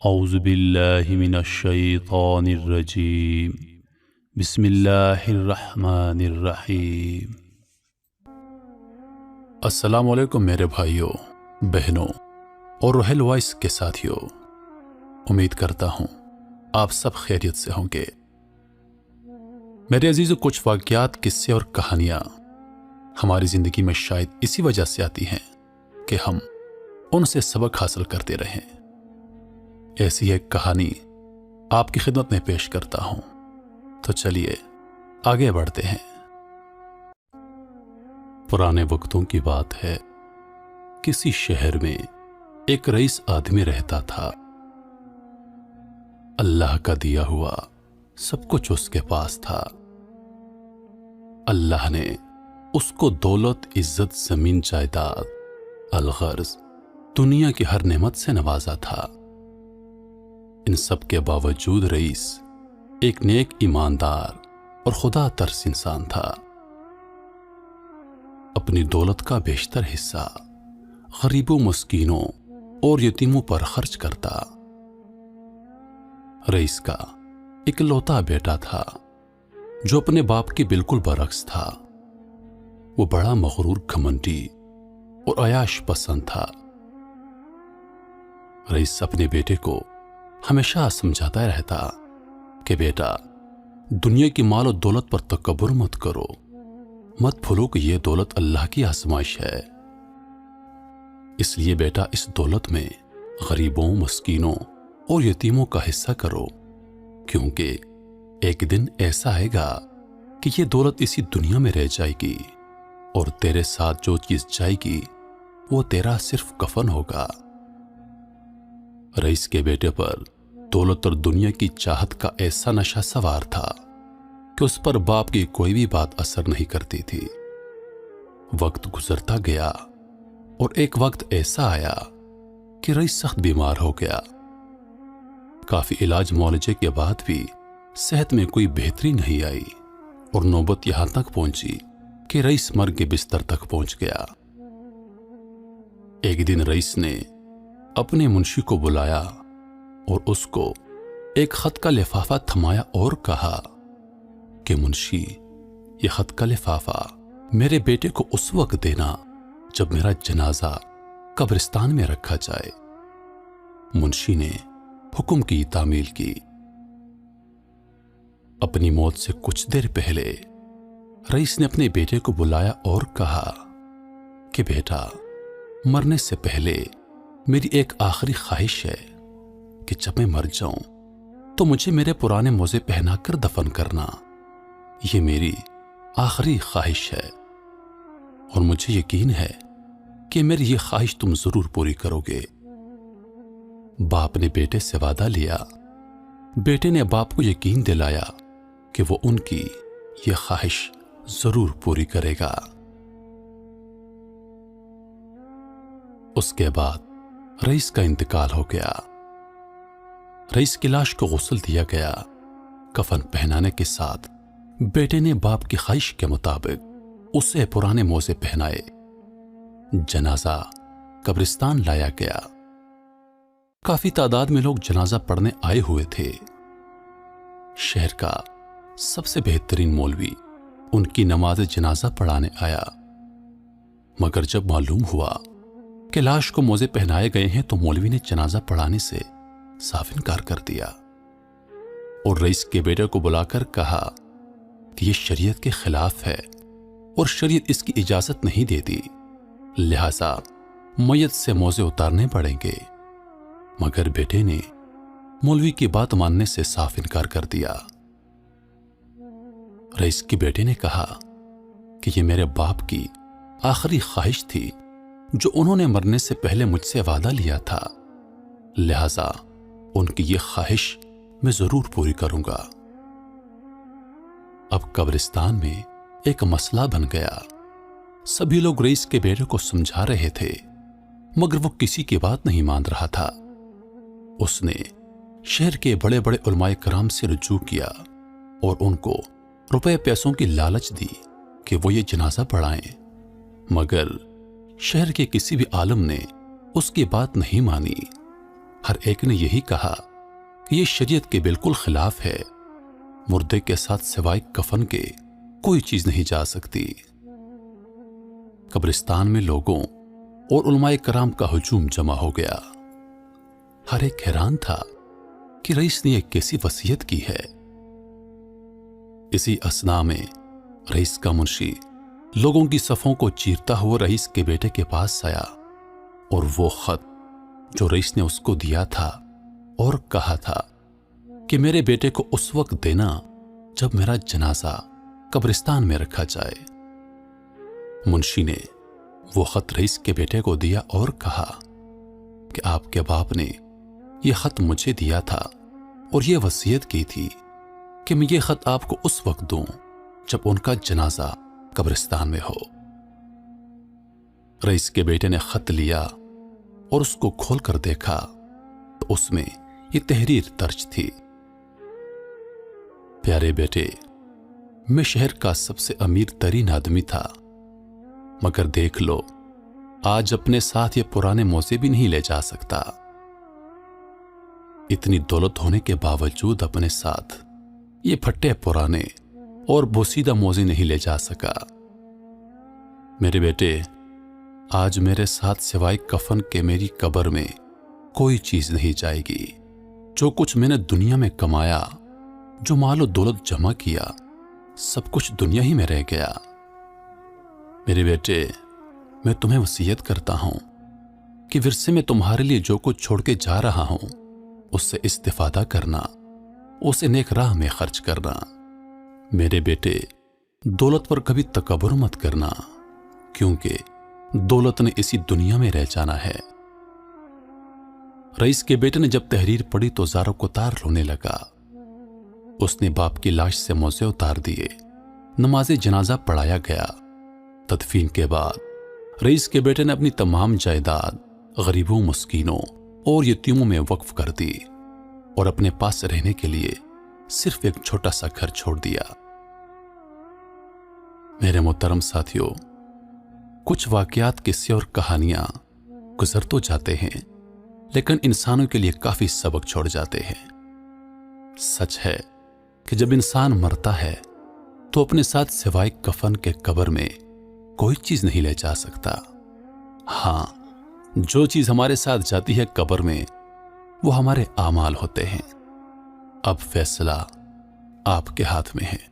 اعوذ باللہ من الشیطان الرجیم بسم اللہ الرحمن الرحیم۔ السلام علیکم میرے بھائیوں، بہنوں اور روحل وائس کے ساتھیوں، امید کرتا ہوں آپ سب خیریت سے ہوں گے۔ میرے عزیزوں، کچھ واقعات، قصے اور کہانیاں ہماری زندگی میں شاید اسی وجہ سے آتی ہیں کہ ہم ان سے سبق حاصل کرتے رہیں۔ ایسی ایک کہانی آپ کی خدمت میں پیش کرتا ہوں، تو چلیے آگے بڑھتے ہیں۔ پرانے وقتوں کی بات ہے، کسی شہر میں ایک رئیس آدمی رہتا تھا۔ اللہ کا دیا ہوا سب کچھ اس کے پاس تھا۔ اللہ نے اس کو دولت، عزت، زمین، جائیداد، الغرض دنیا کی ہر نعمت سے نوازا تھا۔ ان سب کے باوجود رئیس ایک نیک، ایماندار اور خدا ترس انسان تھا۔ اپنی دولت کا بیشتر حصہ غریبوں، مسکینوں اور یتیموں پر خرچ کرتا۔ رئیس کا اکلوتا بیٹا تھا جو اپنے باپ کے بالکل برعکس تھا۔ وہ بڑا مغرور، گھمنڈی اور عیاش پسند تھا۔ رئیس اپنے بیٹے کو ہمیشہ سمجھاتا رہتا کہ بیٹا، دنیا کی مال و دولت پر تکبر مت کرو، مت بھولو کہ یہ دولت اللہ کی آزمائش ہے۔ اس لیے بیٹا، اس دولت میں غریبوں، مسکینوں اور یتیموں کا حصہ کرو، کیونکہ ایک دن ایسا آئے گا کہ یہ دولت اسی دنیا میں رہ جائے گی اور تیرے ساتھ جو چیز جائے گی وہ تیرا صرف کفن ہوگا۔ رئیس کے بیٹے پر دولت اور دنیا کی چاہت کا ایسا نشہ سوار تھا کہ اس پر باپ کی کوئی بھی بات اثر نہیں کرتی تھی۔ وقت گزرتا گیا اور ایک وقت ایسا آیا کہ رئیس سخت بیمار ہو گیا۔ کافی علاج معالجے کے بعد بھی صحت میں کوئی بہتری نہیں آئی اور نوبت یہاں تک پہنچی کہ رئیس مرگ کے بستر تک پہنچ گیا۔ ایک دن رئیس نے اپنے منشی کو بلایا اور اس کو ایک خط کا لفافہ تھمایا اور کہا کہ منشی، یہ خط کا لفافہ میرے بیٹے کو اس وقت دینا جب میرا جنازہ قبرستان میں رکھا جائے۔ منشی نے حکم کی تعمیل کی۔ اپنی موت سے کچھ دیر پہلے رئیس نے اپنے بیٹے کو بلایا اور کہا کہ بیٹا، مرنے سے پہلے میری ایک آخری خواہش ہے کہ جب میں مر جاؤں تو مجھے میرے پرانے موزے پہنا کر دفن کرنا۔ یہ میری آخری خواہش ہے اور مجھے یقین ہے کہ میری یہ خواہش تم ضرور پوری کرو گے۔ باپ نے بیٹے سے وعدہ لیا۔ بیٹے نے باپ کو یقین دلایا کہ وہ ان کی یہ خواہش ضرور پوری کرے گا۔ اس کے بعد رئیس کا انتقال ہو گیا۔ رئیس کی لاش کو غسل دیا گیا۔ کفن پہنانے کے ساتھ بیٹے نے باپ کی خواہش کے مطابق اسے پرانے موزے پہنائے۔ جنازہ قبرستان لایا گیا۔ کافی تعداد میں لوگ جنازہ پڑھنے آئے ہوئے تھے۔ شہر کا سب سے بہترین مولوی ان کی نماز جنازہ پڑھانے آیا، مگر جب معلوم ہوا کہ لاش کو موزے پہنائے گئے ہیں تو مولوی نے جنازہ پڑھانے سے صاف انکار کر دیا اور رئیس کے بیٹے کو بلا کر کہا کہ یہ شریعت کے خلاف ہے اور شریعت اس کی اجازت نہیں دیتی، لہذا میت سے موزے اتارنے پڑیں گے۔ مگر بیٹے نے مولوی کی بات ماننے سے صاف انکار کر دیا۔ رئیس کے بیٹے نے کہا کہ یہ میرے باپ کی آخری خواہش تھی جو انہوں نے مرنے سے پہلے مجھ سے وعدہ لیا تھا، لہذا ان کی یہ خواہش میں ضرور پوری کروں گا۔ اب قبرستان میں ایک مسئلہ بن گیا۔ سبھی لوگ رئیس کے بیٹے کو سمجھا رہے تھے، مگر وہ کسی کی بات نہیں مان رہا تھا۔ اس نے شہر کے بڑے بڑے علماء کرام سے رجوع کیا اور ان کو روپے پیسوں کی لالچ دی کہ وہ یہ جنازہ پڑھائیں، مگر شہر کے کسی بھی عالم نے اس کی بات نہیں مانی ہر ایک نے یہی کہا کہ یہ شریعت کے بالکل خلاف ہے، مردے کے ساتھ سوائے کفن کے کوئی چیز نہیں جا سکتی۔ قبرستان میں لوگوں اور علماء کرام کا ہجوم جمع ہو گیا۔ ہر ایک حیران تھا کہ رئیس نے ایک کیسی وصیت کی ہے۔ اسی اثنا میں رئیس کا منشی لوگوں کی صفوں کو چیرتا ہوا رئیس کے بیٹے کے پاس آیا اور وہ خط جو رئیس نے اس کو دیا تھا اور کہا تھا کہ میرے بیٹے کو اس وقت دینا جب میرا جنازہ قبرستان میں رکھا جائے۔ منشی نے وہ خط رئیس کے بیٹے کو دیا اور کہا کہ آپ کے باپ نے یہ خط مجھے دیا تھا اور یہ وصیت کی تھی کہ میں یہ خط آپ کو اس وقت دوں جب ان کا جنازہ قبرستان میں ہو۔ رئیس کے بیٹے نے خط لیا اور اس کو کھول کر دیکھا تو اس میں یہ تحریر درج تھی: پیارے بیٹے، میں شہر کا سب سے امیر ترین آدمی تھا، مگر دیکھ لو آج اپنے ساتھ یہ پرانے موزے بھی نہیں لے جا سکتا۔ اتنی دولت ہونے کے باوجود اپنے ساتھ یہ پھٹے پرانے اور بوسیدہ موزے نہیں لے جا سکا۔ میرے بیٹے، آج میرے ساتھ سوائے کفن کے میری قبر میں کوئی چیز نہیں جائے گی۔ جو کچھ میں نے دنیا میں کمایا، جو مال و دولت جمع کیا، سب کچھ دنیا ہی میں رہ گیا۔ میرے بیٹے، میں تمہیں وصیت کرتا ہوں کہ ورثے میں تمہارے لیے جو کچھ چھوڑ کے جا رہا ہوں اس سے استفادہ کرنا، اسے نیک راہ میں خرچ کرنا۔ میرے بیٹے، دولت پر کبھی تکبر مت کرنا، کیونکہ دولت نے اسی دنیا میں رہ جانا ہے۔ رئیس کے بیٹے نے جب تحریر پڑھی تو زاروں کو تار رونے لگا۔ اس نے باپ کی لاش سے موزے اتار دیے، نماز جنازہ پڑھایا گیا۔ تدفین کے بعد رئیس کے بیٹے نے اپنی تمام جائیداد غریبوں، مسکینوں اور یتیموں میں وقف کر دی اور اپنے پاس رہنے کے لیے صرف ایک چھوٹا سا گھر چھوڑ دیا۔ میرے محترم ساتھیوں، کچھ واقعات، قصے اور کہانیاں گزر تو جاتے ہیں لیکن انسانوں کے لیے کافی سبق چھوڑ جاتے ہیں۔ سچ ہے کہ جب انسان مرتا ہے تو اپنے ساتھ سوائے کفن کے قبر میں کوئی چیز نہیں لے جا سکتا۔ ہاں، جو چیز ہمارے ساتھ جاتی ہے قبر میں وہ ہمارے اعمال ہوتے ہیں۔ اب فیصلہ آپ کے ہاتھ میں ہے۔